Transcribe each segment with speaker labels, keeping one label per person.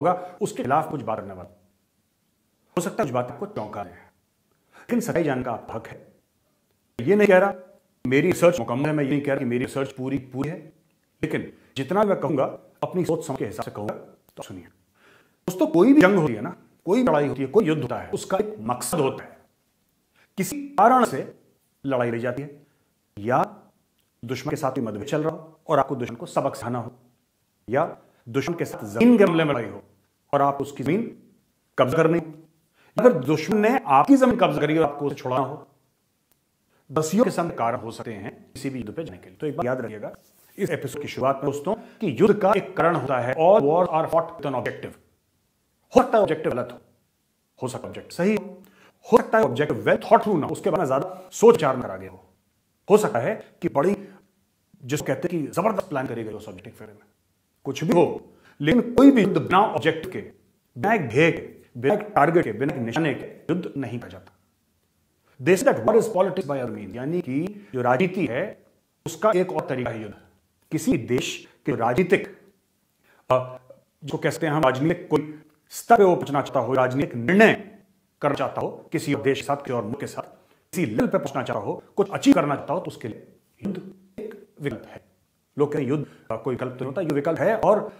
Speaker 1: होगा उसके खिलाफ कुछ बात करने वाला हो सकता है, कुछ बात आपको चौंका है, लेकिन सच्चाई जानने का आपका हक है। ये नहीं कह रहा मेरी रिसर्च मुकम्मल है, मैं ये नहीं कह रहा कि मेरी रिसर्च पूरी पूरी है, लेकिन जितना मैं कहूंगा अपनी सोच समझ के हिसाब से कहूंगा। तो सुनिए दोस्तों, कोई भी जंग होती है ना, कोई लड़ाई होती है, कोई युद्ध होता है, उसका एक मकसद होता है। किसी कारण से लड़ाई लड़ी जाती है, या दुश्मन के साथ कोई मतभेद चल रहा हो और आपको दुश्मन को सबक सिखाना हो, या दुश्मन के साथ जमीन के मामले में लड़ाई हो और आप उसकी जमीन कब्जा करनी हो, अगर दुश्मन ने आपकी जमीन कब्जा करी और आपको उसे छोड़ना हो, दसियों किस्म के कारण हो सकते हैं किसी भी युद्ध पे जाने के लिए। तो एक बात याद रखिएगा इस एपिसोड की शुरुआत में दोस्तों, कि युद्ध का एक कारण होता है, all war are fought with an objective. हो सकता है ऑब्जेक्टिव गलत हो सकता है ऑब्जेक्टिव सही हो सकता है ऑब्जेक्टिव वेल थॉट थ्रू ना, उसके बारे में ज्यादा सोच विचार में करा गया हो सकता है कि बड़ी जिसको कहते हैं कि जबरदस्त प्लान करी गई उस ऑब्जेक्टिव फेरे में, कुछ भी हो, लेकिन कोई भी युद्ध बिना ऑब्जेक्ट के, बिना एक ध्येय के, बिना एक टारगेट के, बिना एक निशाने के युद्ध नहीं कर जाता। They say that war is politics by other means, यानी कि जो राजनीति है उसका एक और तरीका है युद्ध। किसी देश के राजनीतिक जो कहते हैं हम राजनीतिक कोई स्तर पे वो पहुंचना चाहता हो, राजनीतिक निर्णय करना चाहता हो किसी देश के साथ, किसी और मुल्क के साथ, किसी लेवल पे पहुंचना चाहता हो, कुछ अचीव करना चाहता हो, तो उसके लिए युद्ध एक विकल्प है। लोग कहते हैं युद्ध कोई विकल्प तो नहीं होता, ये विकल्प है। और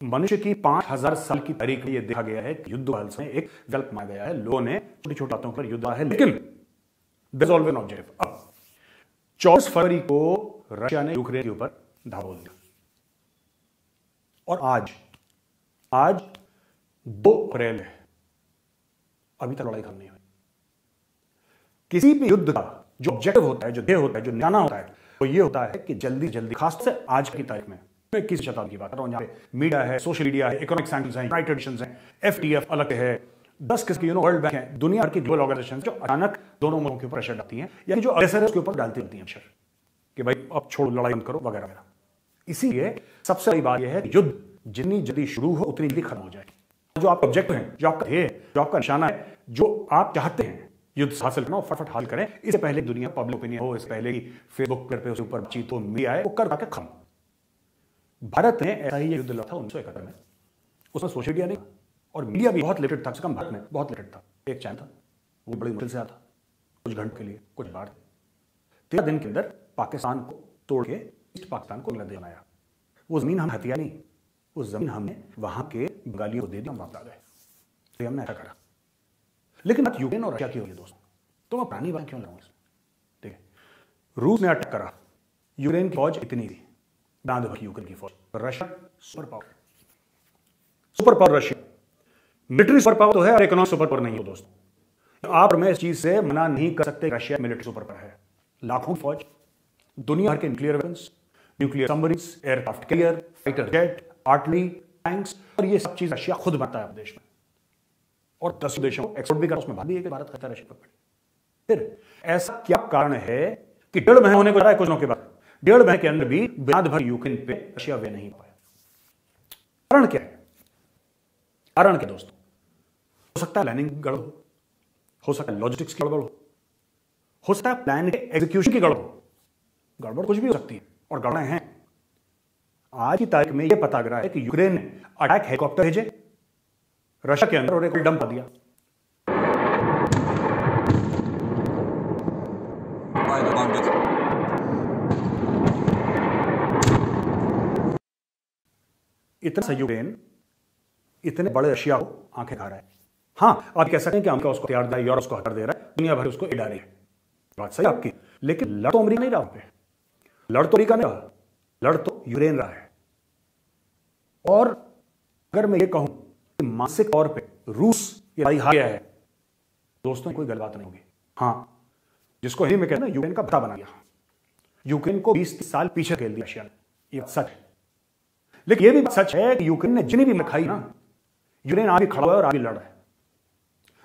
Speaker 1: मनुष्य की 5000 साल की तारीख में यह देखा गया है कि युद्ध में एक विकल्प माना गया है। लोगों ने छोटी छोटी बातों पर युद्ध है, लेकिन there's always an objective। अब 24 फरवरी को रशिया ने यूक्रेन के ऊपर धावा बोल दिया और आज 2 अप्रैल है, अभी तक लड़ाई खत्म नहीं हुई। किसी भी युद्ध का जो ऑब्जेक्टिव होता है, जो ध्येय होता है, जो निशाना होता है, वो ये होता है कि जल्दी जल्दी, खास से आज की तारीख में, मैं किसी शताब्दी की बात कर रहा हूं, यहाँ पे मीडिया है, सोशल मीडिया है, इकोनॉमिक साइंटिस्ट है, यूनाइटेड नेशंस है, FTF अलग है, 10 किस्म की वर्ल्ड बैंक है, दुनिया भर की ग्लोबल ऑर्गेनाइजेशन जो अचानक दोनों मुल्कों के ऊपर प्रेशर डालती हैं, यानी जो अग्रेसर है उसके ऊपर डालती होती हैं अक्षर कि भाई अब छोड़ो, लड़ाई बंद करो वगैरह वगैरह। इसीलिए सबसे बड़ी बात यह है कि युद्ध जितनी जल्दी शुरू हो उतनी जल्दी खत्म हो जाए। जो आपका ऑब्जेक्टिव है, जो आपका ध्येय है, जो आपका निशाना है, जो आप चाहते हैं युद्ध हासिल करना, फटाफट हासिल करें। इससे पहले दुनिया पब्लिक ओपिनियन हो, इससे पहले कि फेसबुक पे उसके ऊपर बातचीत हो, मीडिया है, वो कर के खत्म। भारत ने ऐसा ही युद्ध लड़ा था 1971 में, उसमें सोशल मीडिया नहीं और मीडिया भी बहुत लिमिटेड था, कम भारत में बहुत लिमिटेड था। एक चैनल था, वो बड़ी मुश्किल से आता, कुछ घंटों के लिए, कुछ बार 13 दिन के अंदर पाकिस्तान को तोड़ के ईस्ट पाकिस्तान को बांग्लादेश बनाया। वो जमीन हम हथिया नहीं, वो जमीन हमने वहां के बंगालियों को दे दी, हम वापस आ गए। तो हमने ऐसा करा। लेकिन बात यूक्रेन और रशिया की होगी दोस्तों, तो मैं पुरानी बात क्यों लाऊं इसमें? ठीक है, रूस ने अटैक करा, यूक्रेन की फौज इतनी थी, बांध भरी यूक्रेन की फौज। Russia super power Russia military super power तो है और इकोनॉमिक सुपर पावर नहीं है दोस्तों। आप मैं इस चीज से मना नहीं कर सकते, रशिया मिलिट्री सुपर पावर है। लाखों की फौज, दुनिया भर के nuclear weapons, nuclear submarines, aircraft carrier, fighter jet, artillery, tanks, और ये सब चीज रशिया खुद बनाता है देश में और 10 देशों को एक्सपोर्ट भी कर, उसमें भाग है भारत खाता है रशिया पर। फिर ऐसा क्या कारण है कि 1.5 महीने होने को रहा है कुछ दिनों के बाद, 1.5 महीने के अंदर भी बांध भर यूक्रेन पे रशिया वे नहीं पाया? कारण क्या है? कारण क्या दोस्तों? हो सकता है प्लानिंग गड़बड़ हो सकता है लॉजिस्टिक्स की गड़बड़ हो सकता है प्लान के एग्जीक्यूशन की गड़बड़। गड़बड़ कुछ भी हो सकती है और गड़बड़ें हैं। आज की तारीख में यह पता गया है कि यूक्रेन ने अटैक हेलीकॉप्टर भेजे रशिया के अंदर और एक डंप दिया। इतना सा यूक्रेन इतने बड़े रशिया को आंखें खा रहा है। हाँ, आप कह सकते हैं कि अमेरिका उसको हथियार दे रहा है, यूरोप उसको हथियार दे रहा है, दुनिया भर उसको एड़ा रही है, बात सही आपकी। लेकिन लड़ तो अमेरिका नहीं रहा, पे लड़ तो अमेरिका नहीं रहा, लड़ तो यूक्रेन रहा है। और अगर मैं ये कहूं कि मानसिक तौर पे रूस ये लड़ाई हार गया है दोस्तों, कोई गलत बात नहीं होगी। हाँ, जिसको हिंदी में कहते हैं यूक्रेन का भत्ता बना दिया, यूक्रेन को 20 साल पीछे खेल दिया रशिया ने, ये सच है। लेकिन ये भी सच है कि यूक्रेन ने जितनी भी मार खाई ना, यूक्रेन आगे खड़ा हुआ है और आगे लड़ रहा है।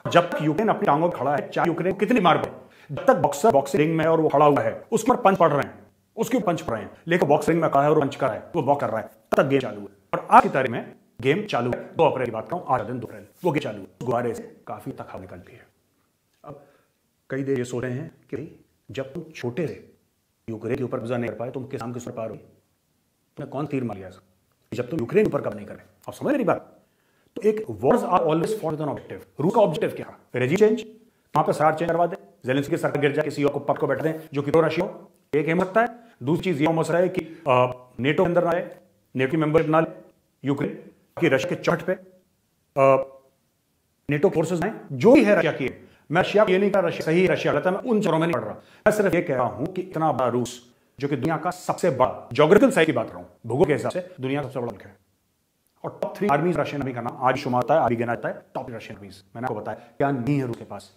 Speaker 1: जब तक यूक्रेन अपनी टांगों पर खड़ा है, चाहे यूक्रेन कितनी मार पड़े, जब तक बॉक्सर बॉक्सिंग रिंग में और वो खड़ा हुआ है, उसके ऊपर पंच पड़ रहे हैं, उसके ऊपर पंच पड़ रहे हैं, लेकिन बॉक्सिंग में खड़ा है और पंच कर रहा है, वो बॉक्स कर रहा है, तब तक गेम चालू है। और आज की तारीख में गेम चालू है। 2 अप्रैल की बात करूं, आज दिन 2 अप्रैल वो गेम चालू है। गुब्बारे से काफी तक हवा निकलती है। अब कई देर ये सोच रहे हैं कि जब तुम छोटे थे, यूक्रेन के ऊपर कब्जा नहीं कर पाए, तुम किसान के ऊपर पार हो, तुमने कौन तीर मार लिया? जब तुम यूक्रेन ऊपर कब्जा नहीं कर रहे, आप समझ रही बात? तो एक wars are always for an objective. रूस का ऑब्जेक्टिव क्या? रेजिम चेंज, वहां पर सरकार चेंज करवा दे, जेलेंस्की की सरकार गिर जाए, किसी और को पद को बैठ दें जो कि प्रो रशिया हो, एक एम रखता है। दूसरी चीज ये मसला है कि नेटो के अंदर ना आए, नेटो की मेंबरशिप ना ले यूक्रेन, कि रशिया के चौट पे नेटो फोर्सेस आए, जो भी है रशिया की। मैं रशिया ये नहीं कह रहा रशिया सही रशिया गलत है, मैं उन चरों में नहीं पढ़ रहा। मैं सिर्फ ये कह रहा हूं कि इतना बड़ा रूस, जो कि दुनिया का सबसे बड़ा ज्योग्राफिकल साइज की बात कर रहा हूं, भूगोल के हिसाब से दुनिया का सबसे बड़ा मुल्क है, और टॉप 3 आर्मी रशियन आर्मी का नाम आज शुमार होता है, आगे गिना जाता है टॉप रशियन आर्मीज। मैंने आपको बताया क्या नहीं है रूस के पास।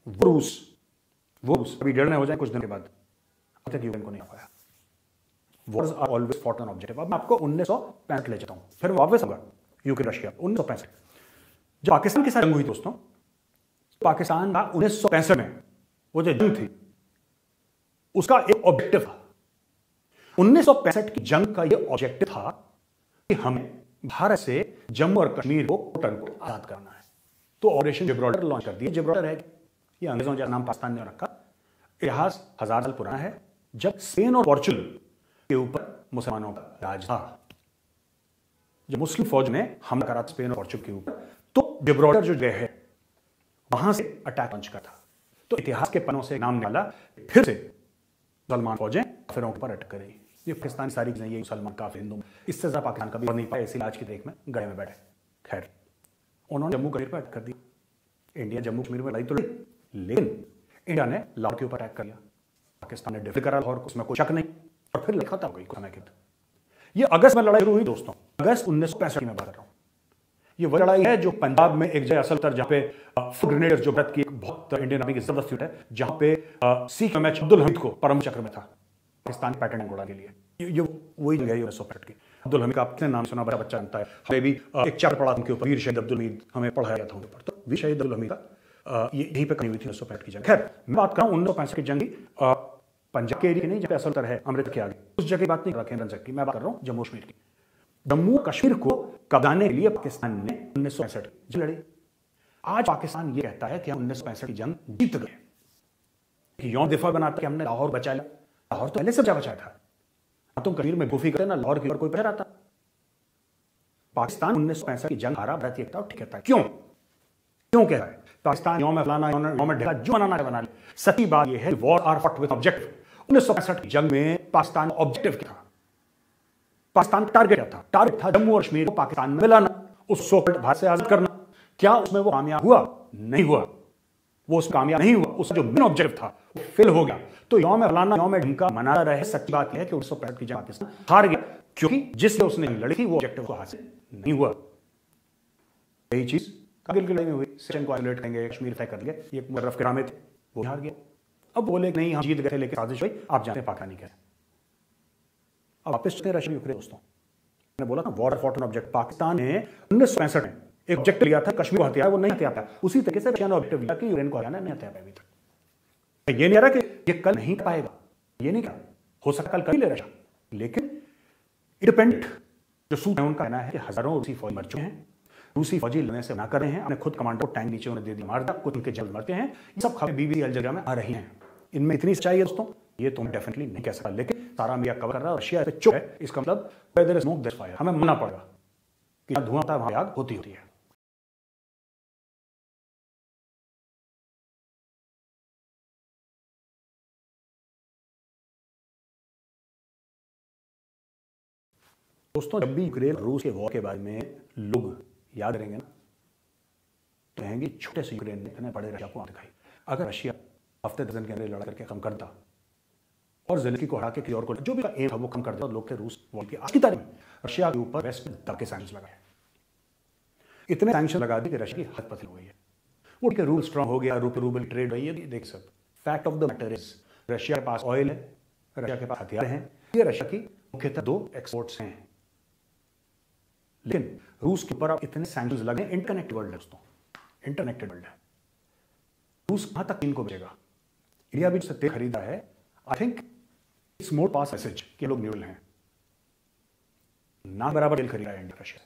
Speaker 1: वो रूस अभी डेढ़ हो जाए कुछ दिन के बाद, अब तक यूक्रेन को नहीं आ पाया। Wars are always fought an objective. अब मैं आपको 1965 ले जाता हूं, फिर वापस होगा यूक्रेन रशिया। 1965 जब पाकिस्तान के साथ जंग हुई दोस्तों, पाकिस्तान का 1965 में वो जो जंग थी उसका एक ऑब्जेक्टिव था। 1965 की जंग का ये ऑब्जेक्टिव था कि हमें भारत से जम्मू और कश्मीर को आजाद करना है। तो ऑपरेशन जिब्राल्टर लॉन्च कर दिया। जिब्राल्टर है, ये अंग्रेजों का नाम पाकिस्तान ने रखा। इतिहास 1000 साल पुराना है, जब स्पेन और पोर्चुगल के ऊपर मुसलमानों का राज था। जब मुस्लिम फौज ने हमला करा स्पेन और पोर्चुगल के ऊपर, तो जिब्राल्टर जो जगह है वहां से अटैक लॉन्च का था। तो इतिहास के पन्नों से नाम निकाला, फिर से मुसलमान फौजें काफिरों पर अटैक करें। ये पाकिस्तान सारी चीजें, ये मुसलमान काफिर हिंदू, इससे ज्यादा पाकिस्तान कभी नहीं पाए, इसीलिए आज की देख में गड़े में बैठे। खैर, उन्होंने जम्मू कश्मीर पर अटैक कर दिया। इंडिया जम्मू कश्मीर में लड़ाई तो लड़ी, लेकिन इंडिया ने लाहौर के ऊपर अटैक कर लिया। पाकिस्तान ने डिफेंड करा लाहौर को, उसमें कोई शक नहीं, और फिर लिखा था कुछ समय के बाद। ये अगस्त में लड़ाई शुरू हुई दोस्तों, अगस्त 1965 में बात कर रहा हूं। ये वह लड़ाई है जो पंजाब में एक जगह असल तर, जहां पे फुट ग्रेनेडर्स जो भारत की एक बहुत इंडियन आर्मी की जबरदस्त यूनिट है, जहां पे सिख मैच अब्दुल हमीद को परम चक्र में था पाकिस्तान पैटर्न घोड़ा के लिए। ये वही जगह है 1965 की। अब्दुल हमीद का आपने नाम सुना, बड़ा बच्चा जानता है, हमें भी एक चैप्टर पढ़ा उनके ऊपर, वीर शहीद अब्दुल हमीद, हमें पढ़ाया था उनके ऊपर। तो वीर शहीद अब्दुल हमीद का ये यहीं पे कहीं हुई थी 1965 की जंग। खैर, मैं बात कर रहा हूं 1965 की जंग पंजाब के एरिया नहीं, जहां पे असल तर है अमृत के आगे, उस जगह की बात नहीं कर रहा केंद्र की, मैं बात कर रहा हूं जम्मू कश्मीर की। जम्मू कश्मीर को कब्जाने के लिए पाकिस्तान ने 1965 जंग लड़ी। आज पाकिस्तान ये कहता है कि हम 1965 की जंग जीत गए। यौम दिफा बनाता कि हमने लाहौर बचा लिया। लाहौर तो पहले से बचाया था। तुम कश्मीर में गुफी करे ना, लाहौर की ओर कोई पहरा था। पाकिस्तान 1965 की जंग हारा, भारतीय एकता ठीक कहता है। क्यों कह रहा है? पाकिस्तान यौम फलाना यौम ढेला जो बनाना बना ले। सच्ची बात यह है, war are fought with objective. 1965 की जंग में पाकिस्तान ऑब्जेक्टिव क्या था? पाकिस्तान टारगेट क्या था? टारगेट था जम्मू और कश्मीर को पाकिस्तान में मिलाना, उस सोकल्ड भारत से आजाद करना। क्या उसमें वो कामयाब हुआ? नहीं हुआ। वो उसमें कामयाब नहीं हुआ। उसका जो मेन ऑब्जेक्टिव था वो फेल हो गया। तो यौम फलाना यौम ढिमका मना रहे। सच्ची बात यह है कि 1965 की जंग पाकिस्तान हार गया, क्योंकि जिससे उसने लड़ी थी वो ऑब्जेक्टिव को हासिल नहीं हुआ। यही चीज कारगिल की लड़ाई में हुई। सेशन को आइसोलेट करेंगे, कश्मीर तय कर लिए, ये मुशर्रफ के रामे थे, वो हार गया। अब बोले नहीं हम जीत गए थे, लेकिन साजिश हुई। आप जानते हैं पाकिस्तानी क्या है। अब वापस चलते रशिया यूक्रेन दोस्तों। मैंने बोला था war fought an object. Pakistan ने 1965 में एक ऑब्जेक्ट लिया था, कश्मीर को हथियार, वो नहीं हथियार था। उसी तरीके से रशिया ने ऑब्जेक्टिव लिया कि यूक्रेन को हथियार नहीं हथियार अभी तक। ये नहीं आ रहा कि ये कल नहीं पाएगा, ये नहीं कहा, हो सकता कल कर ले रशिया, लेकिन इंडिपेंडेंट जो सूत्र है उनका कहना है कि हजारों रूसी फौजी मर चुके हैं। रूसी फौजी लड़ने से ना कर रहे हैं, अपने खुद कमांडो टैंक नीचे उन्हें दे दिया, मार दिया, कुछ उनके जल्द मरते हैं। ये सब खबरें बीबीसी अल जज़ीरा में आ रही हैं। इनमें इतनी सच्चाई है दोस्तों, ये तो डेफिनेटली नहीं कह सकता, लेकिन सारा मीडिया कवर कर रहा है। रशिया चुप है, इसका मतलब there is smoke there is fire. हमें मानना पड़ेगा कि जहां धुआं होता है वहां आग होती है। दोस्तों, जब भी यूक्रेन रूस के वॉर के बारे में लोग याद करेंगे ना, तो कहेंगे छोटे से यूक्रेन ने इतने बड़े रशिया को दिखाई। अगर रशिया हफ्ते दर्जन के अंदर लड़ा करके कम करता और ज़ेलेंस्की को हरा के किसी और को, जो भी एम था वो कम कर दिया, और लोग थे रूस वॉर की। आज की तारीख में रशिया के ऊपर वेस्ट में दब के सैंक्शन लगाए, इतने सैंक्शन लगा दिए कि रशिया की हद पतली हो गई है। वो ठीक है, रूल स्ट्रांग हो गया, रूबल ट्रेड हुई है। देख सब fact of the matter is Russia के पास ऑयल है, रशिया के पास हथियार हैं। ये रशिया की मुख्यतः 2 एक्सपोर्ट्स हैं। लेकिन रूस के ऊपर अब इतने सैंक्शंस लगे। इंटरकनेक्टेड वर्ल्ड है दोस्तों, इंटरकनेक्टेड वर्ल्ड है। रूस कहां तक चीन को बेचेगा? इंडिया भी तेल खरीदा है। I think it's more pass message कि लोग न्यूट्रल हैं, ना बराबर तेल खरीदा है इंडिया रशिया।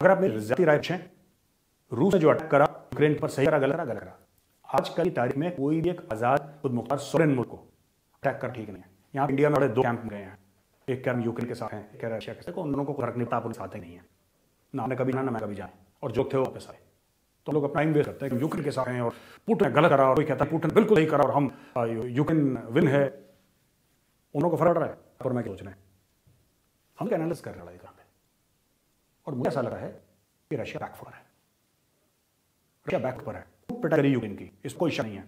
Speaker 1: अगर आप मेरी ज़ाती राय पूछें, रूस ने जो अटैक करा यूक्रेन पर, सही करा गलत करा? आज कल की तारीख में कोई भी एक आजाद खुद मुख्तार सोरेन मुल्क को अटैक कर ठीक नहीं है। यहां इंडिया में बड़े 2 कैंप गए हैं, एक कैंप यूक्रेन के साथ है, एक रशिया के साथ। उन दोनों को फर्क नहीं पड़ता, अपने साथ ही नहीं है। ना आपने कभी ना मैं कभी जाए, और जो थे वो वापस आए। तो लोग अपना टाइम वेस्ट करते हैं कि यूक्रेन के साथ हैं और पुतिन ने गलत करा, और कोई कहता है पुतिन बिल्कुल सही करा और हम यूक्रेन विन है। उन लोगों को फर्क पड़ रहा है और मैं क्या सोच रहे हैं, हम क्या एनालिसिस कर रहे हैं लड़ाई, और मुझे ऐसा लग रहा है कि रशिया बैकफुट है, रशिया बैकफुट पर है। पिटाई करी यूक्रेन की, इसमें कोई शक नहीं है,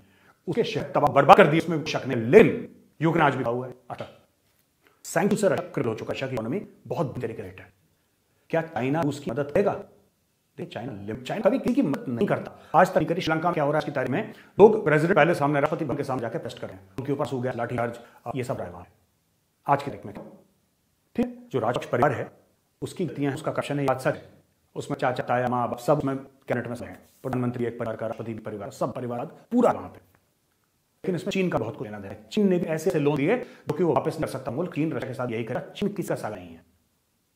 Speaker 1: उसके शहर तबाह बर्बाद कर दी, इसमें शक नहीं। लेकिन यूक्रेन आज भी हुआ है। अच्छा, सैंक्शन से रशिया हो चुका, रशिया की इकोनॉमी बहुत बुरी तरीके रेट है। क्या चाइना रूस की मदद करेगा? चाइना कभी किसी की मदद नहीं करता। आज तक श्रीलंका में क्या हो रहा है, आज की तारीख में लोग प्रेसिडेंट पहले सामने, राष्ट्रपति भवन के सामने जाकर प्रेस्ट कर रहे हैं, उनके ऊपर सो गया लाठीचार्ज, ये सब रहा है आज की तारीख में। ठीक, जो राजपक्ष परिवार है उसकी गतियां, उसका कशन है, सच है, उसमें चाचा ताया माँ बाप सब में कैबिनेट में हैं, प्रधानमंत्री एक परिवार का, राष्ट्रपति परिवार, सब परिवार पूरा वहां पे। लेकिन इसमें चीन का बहुत कुछ लेना देना है। चीन ने भी ऐसे लोन दिए जो कि वो वापस नहीं कर सकता मुल्क। चीन रशिया के साथ यही करा, चीन किसी का सगा नहीं है,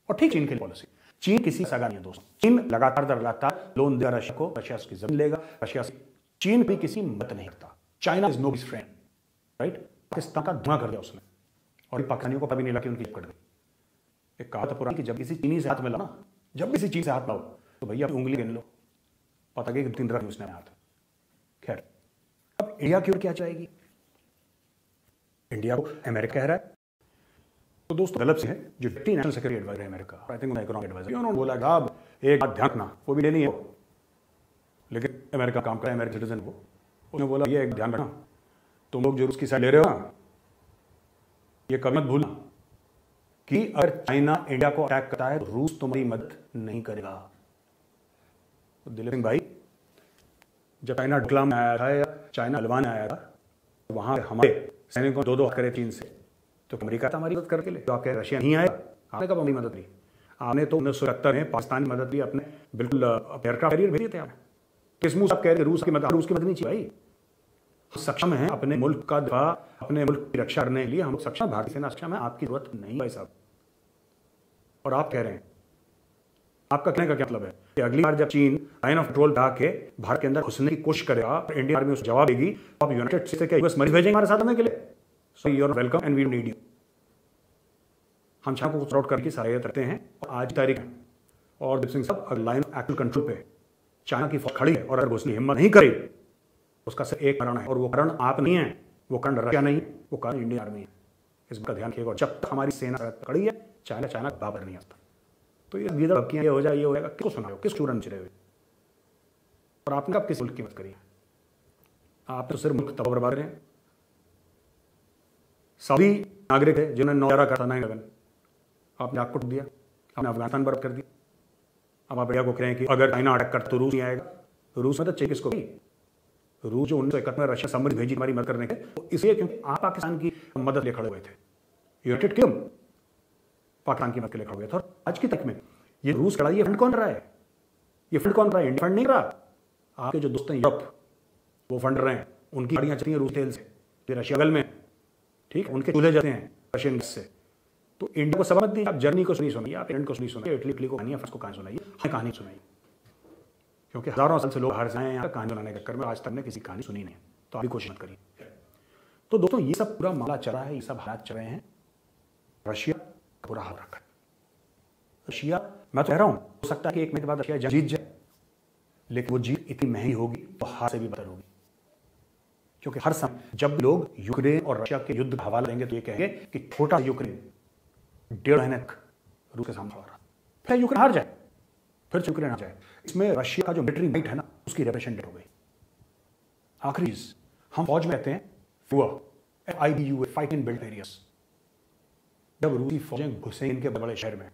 Speaker 1: और ठीक चीन की पॉलिसी, चीन किसी का सगा नहीं है दोस्तों। चीन लगातार लोन देगा रशिया को, रशिया उसकी जमीन लेगा, रशिया से चीन भी किसी मदद नहीं करता। China is nobody's friend, right? Pakistan का धुआं कर दिया उसने, और पाकिस्तानियों को कभी नहीं लगा कि उनकी कर दी। एक कहा था पुरानी कि जब किसी चीनी से हाथ मिला ना, जब किसी चीज से हाथ लाओ तो भैया उंगली गिन लो, पता कि 3 रख उसने हाथ। खैर, अब इंडिया की ओर क्या चाहेगी? इंडिया को अमेरिका कह रहा है, तो दोस्तों गलत से है जो डिप्टी नेशनल सेक्रेटरी एडवाइजर है America, I think economic adviser, उन्होंने बोला साहब एक बात ध्यान रखना, वो भी लेनी है लेकिन अमेरिका काम कर रहा है, अमेरिकन सिटीजन को, उन्होंने बोला ये एक ध्यान रखना, तुम लोग जो उसकी साइड ले रहे हो ना, ये कभी मत भूलना कि अगर चाइना इंडिया को अटैक करता है तो रूस तुम्हारी मदद नहीं करेगा। तो दिलीप सिंह भाई, जब चाइना डोकलाम में आया था या चाइना हलवा में आया था, तो वहां हमारे सैनिकों 2-2 हाथ करे चीन से, तो अमेरिका तो हमारी मदद करके ले। तो आप कह रहे रशिया नहीं आएगा, आपने कब हमारी मदद की? आपने तो 1971 में पाकिस्तान की मदद ली, अपने बिल्कुल एयरक्राफ्ट कैरियर भेजे थे आप। किस मुंह आप कह रहे रूस की मदद नहीं चाहिए भाई? हम सक्षम हैं अपने मुल्क का दफा, अपने मुल्क की रक्षा करने के लिए, हम लोग सक्षम, भारतीय सेना सक्षम है, आपकी जरूरत नहीं भाई साहब। और आप कह रहे हैं, आपका कहने का क्या मतलब है कि अगली बार जब चीन लाइन ऑफ कंट्रोल पे आके भारत के अंदर घुसने की कोशिश करेगा, इंडियन आर्मी उसे जवाब देगी, तो आप यूनाइटेड स्टेट्स से क्या यूएस मरीज भेजेंगे हमारे साथ होने के लिए? So you are welcome and we need you. हम चाइना को सॉर्ट करके सहायता करते हैं, और आज तारीख है, और दीप सिंह साहब अगर लाइन ऑफ एक्चुअल कंट्रोल पे चाइना की फौज खड़ी है और अगर घुसने की हिम्मत नहीं करे, उसका सिर्फ एक कारण है, और वो कारण आप नहीं है, वो कारण रशिया नहीं, वो कारण इंडियन आर्मी है। इस बात का ध्यान रखिएगा। जब तक हमारी सेना खड़ी है, चाइना बाबर नहीं आता। तो ये गीदड़ भक्कियां, ये हो जाए, ये हो जाएगा, किसको सुना हो, किस चूरन चिरे हुए? और आपने कब किस मुल्क की मदद करी? आप तो सिर्फ मुल्क तबाह बर्बाद रहे हैं। सभी नागरिक है जिन्होंने 9/11 करा था, 9/11, आपने आग को दिया, आपने अफगानिस्तान बर्बाद कर दिया। अब आप इंडिया को कह रहे हैं कि अगर चाइना अटैक करता तो रूस नहीं आएगा। रूस में तो चाहिए किसको? रूस जो 1971 में रशिया समृद्ध भेजी हमारी मदद करने के, तो इसलिए क्योंकि आप पाकिस्तान की मदद ले खड़े हुए थे। यूनाइटेड किंगडम पाकिस्तान की मदद के लिए खड़े हुए थे। और आज की तक में ये रूस लड़ाई, ये फंड कौन रहा है? ये फंड कौन रहा है? इंडिया फंड नहीं रहा। आपके जो दोस्त हैं यूरोप, वो फंड रहे हैं, उनकी गाड़ियां चलती हैं रूस तेल से, ये रशिया बगल में, ठीक, उनके चूल्हे जाते हैं रशियन गैस से। तो इंडिया को सबक मत दीजिए। आप जर्मनी को नहीं सुनाइए, आप इंग्लैंड को नहीं सुनाइए, इटली को कहानी, फ्रांस को कहानी सुनाइए, हमें कहानी सुनाइए, क्योंकि हजारों साल से लोग बाहर से आए हैं कहानी सुनाने के चक्कर में, आज तक ने किसी कहानी सुनी नहीं। तो आप भी कोशिश मत करिए। तो दोस्तों ये सब पूरा मामला चल रहा है, ये सब हालात चल रहे हैं, रशिया का बुरा हाल रखा है। रशिया, मैं तो कह रहा हूं, हो सकता है कि एक महीने के बाद रशिया जीत जाए, लेकिन वो जीत इतनी महंगी होगी तो हार से भी बदतर होगी। क्योंकि हर समय जब लोग यूक्रेन और रशिया के युद्ध का हवाला देंगे तो ये कहेंगे कि छोटा यूक्रेन 1.5 महीने तक रूस के सामने खड़ा रहा, फिर यूक्रेन हार जाए, फिर यूक्रेन हार जाए। इसमें रशिया का जो मिलिट्री माइट है ना, उसकी रेपुटेशन डेट हो गई। आखिरी हम फौज में रहते हैं, FIBU, फाइटिंग बिल्ड एरियास। जब रूसी फौजें घुसे इनके बड़े शहर में,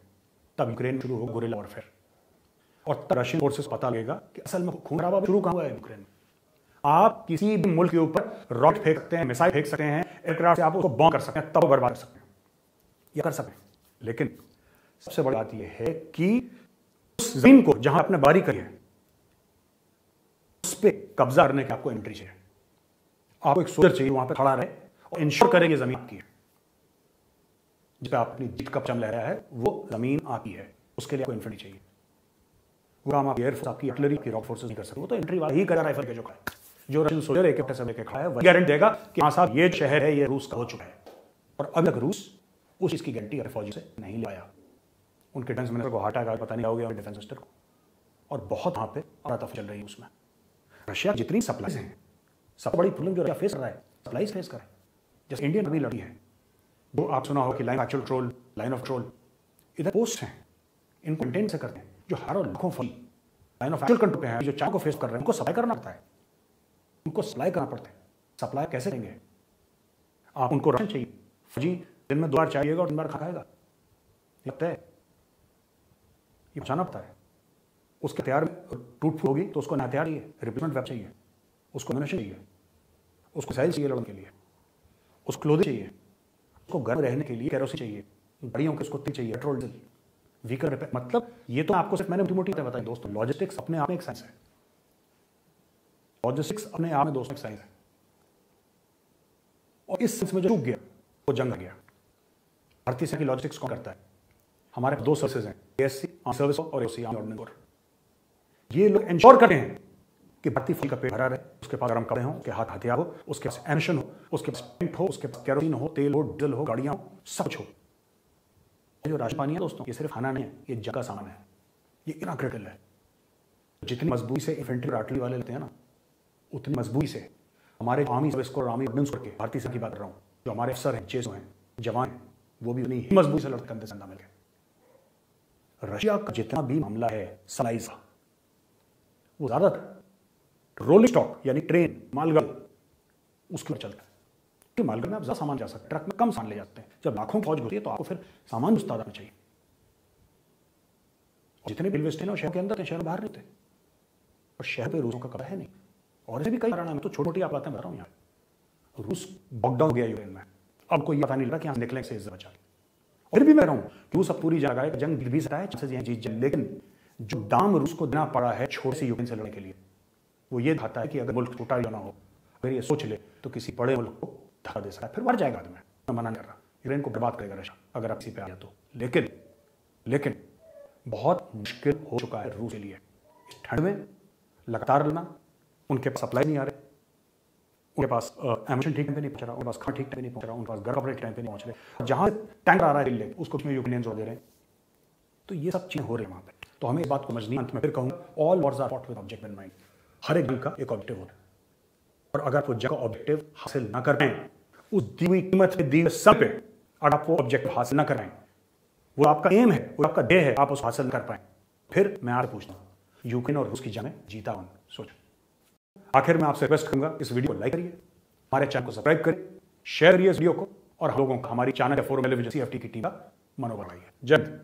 Speaker 1: तब यूक्रेन में शुरू हो गुरिल्ला वॉरफेयर, और तब रशियन फोर्सेस पता लगेगा कि असल में खून खराबा शुरू कहां हुआ है यूक्रेन में। आप किसी भी मुल्क के ऊपर रॉकेट फेंक सकते हैं, मिसाइल फेंक सकते हैं, एयरक्राफ्ट से आप उसको बॉम्ब कर सकते हैं, तब बर्बाद कर सकते हैं, या कर सकते हैं। लेकिन सबसे बड़ी बात यह है कि उस जमीन को जहां आपने बारी करी है, उस पर कब्जा करने की आपको एंट्री चाहिए। आपको एक सोल्जर चाहिए वहां पर खड़ा रहे और इंश्योर करेंगे जमीन की, जिस पर आप अपनी जीत का परचम लहराया है, वो जमीन आपकी है, उसके लिए आपको एंट्री चाहिए। वो काम आप एयरफोर्स, आपकी आर्टिलरी, की रॉक फोर्सेस नहीं कर सकते। वो तो एंट्री वाला ही करा, राइफल के जो खड़ा है, जो रशियन सोल्जर एक से लेके खड़ा है, वो गारंटी देगा कि हाँ साहब ये शहर है, ये रूस का हो चुका है। और अभी तक रूस उस चीज की गारंटी फौजी से नहीं ले पाया। उनके डिफेंस मिनिस्टर को हार्ट अटैक पता नहीं क्या हो गया डिफेंस मिनिस्टर को, और बहुत वहाँ पे अफरा चल रही है उसमें। रशिया जितनी सप्लाईज हैं, सबसे बड़ी प्रॉब्लम जो रशिया फेस कर रहा है सप्लाईज फेस कर रहा है। जैसे इंडियन आर्मी लड़ी है, वो आप सुना हो कि line actual control, line of control, इधर पोस्ट हैं, इनको मेंटेन से करते हैं, जो हर लाखों फौजी लाइन ऑफ एक्चुअल कंट्रोल पे हैं, जो चाइना को फेस कर रहे हैं, उनको सप्लाई करना पड़ता है, उनको सप्लाई करना पड़ता है। सप्लाई कैसे करेंगे आप? उनको राशन चाहिए, फौजी दिन में 2 बार चाहिएगा और 3 बार खाएगा, लगता है ये बचाना पड़ता है। उसके हथियार टूट फूट होगी तो उसको नया हथियार चाहिए, रिप्लेसमेंट वेपन चाहिए, उसको एम्यूनिशन चाहिए, उसको साइल चाहिए लड़ने के लिए, उसको क्लोथिंग चाहिए, उसको गर्म रहने के लिए केरोसिन चाहिए, गाड़ियों के उसको तेल चाहिए, पेट्रोल, डीजल, व्हीकल रिपेयर। मतलब ये तो आपको सिर्फ मैंने मोटी मोटी बताई दोस्तों। लॉजिस्टिक्स अपने आप में एक साइंस है, लॉजिस्टिक्स अपने आप में दोस्तों एक साइंस है, और इस साइंस में जो चूक गया वो जंग गया। भारतीय सेना की लॉजिस्टिक्स कौन करता है? हमारे 2 सर्विसेज हैं, एएससी सर्विस और एओसी ऑर्डिनेंस कोर। ये लोग इंश्योर करते हैं कि भारतीय फौजी का पेट भरा रहे, उसके पास गर्म कपड़े हों, उसके हाथ हथियार हो, उसके पास एमिशन हो, उसके पास टेंट हो, उसके पास केरोसिन हो, तेल हो, डीजल हो, गाड़ियां हो, सब कुछ हो। ये जो राशन पानी है दोस्तों, ये सिर्फ खाना नहीं है, ये जगह सामान है, ये इतना क्रिटिकल है। जितनी मजबूती से इन्फेंट्री और आर्टिलरी वाले लेते हैं ना, उतनी मजबूती से हमारे army service corps, army ordinance core के, भारतीय सेना की बात कर रहा हूँ, जो हमारे अफसर हैं, जेसो हैं, जवान हैं, वो भी उतनी ही मजबूती से लड़ते कंधे से कंधा मिलकर। रशिया का जितना भी मामला है सप्लाईज का, वो ज्यादातर रोलिंग स्टॉक यानी ट्रेन, मालगाड़ी, उसके ऊपर चलता है। कि मालगाड़ी में आप ज्यादा सामान जा सकते हैं, ट्रक में कम सामान ले जाते हैं। जब लाखों फौज घुसती है तो आपको फिर सामान उस तादाद में चाहिए। और जितने रेलवे स्टेशन है शहर के अंदर, शहर बाहर नहीं होते, और शहर पे रूसों का कब्जा है नहीं। और ऐसे भी कई कारण है, मैं तो छोटी मोटी आप बातें बता रहा हूँ। यहाँ रूस बॉकडाउन हो गया यूक्रेन में, अब कोई पता नहीं लगा कि यहाँ निकलने से बचा। फिर भी मैं रहा हूँ कि रूस अब पूरी जगह जंग भी सकता है, चांसेस यहाँ जीत जाए, लेकिन जो दाम रूस को देना पड़ा है छोटे से यूक्रेन से लड़ने के लिए, वो ये दिखाता है कि अगर मुल्क टूटा ही ना हो, अगर ये सोच ले तो किसी बड़े मुल्क को धक्का दे सकता है, फिर मर जाएगा आदमी। मैं मना नहीं कर रहा, यूक्रेन को बर्बाद करेगा रशिया अगर आप किसी पे आ गया तो, लेकिन बहुत मुश्किल हो चुका है रूस के लिए इस ठंड में लगातार लड़ना। उनके पास सप्लाई नहीं आ रहे, उनके पास एमिशन ठीक टाइम पे नहीं पहुंच रहा, उनके पास खाना ठीक टाइम पे नहीं पहुंच रहा, उनके पास गर्म कपड़े टाइम पे नहीं पहुंच रहे, जहां टैंकर आ रहा है उसको उसमें यूक्रेनियंस जोड़ दे रहे हैं। तो ये सब चीजें हो रही है वहां पे। तो हमें इस बात को समझनी, अंत में फिर कहूंगा, all wars are fought with object in mind. हर एक जंग का एक ऑब्जेक्टिव होता है, और अगर आप जंग का ऑब्जेक्टिव हासिल ना कर पाए, उस दी हुई कीमत पे, दी हुए समय पे अगर आप वो ऑब्जेक्टिव हासिल ना कर पाए, वो आपका एम है, वो आपका ध्येय है, आप उसको हासिल कर पाए, फिर मैं आपसे पूछता हूं यूक्रेन और रूस की जंग में जीता कौन? सोचो। आखिर में आपसे रिक्वेस्ट करूंगा, इस वीडियो को लाइक करिए, हमारे चैनल को सब्सक्राइब करिए, शेयर करिए इस वीडियो को, और हम लोगों को हमारी चैनल या फोरम टेलीविजन CFT की टीम का मनोबल बढ़ाइए। जय हिंद।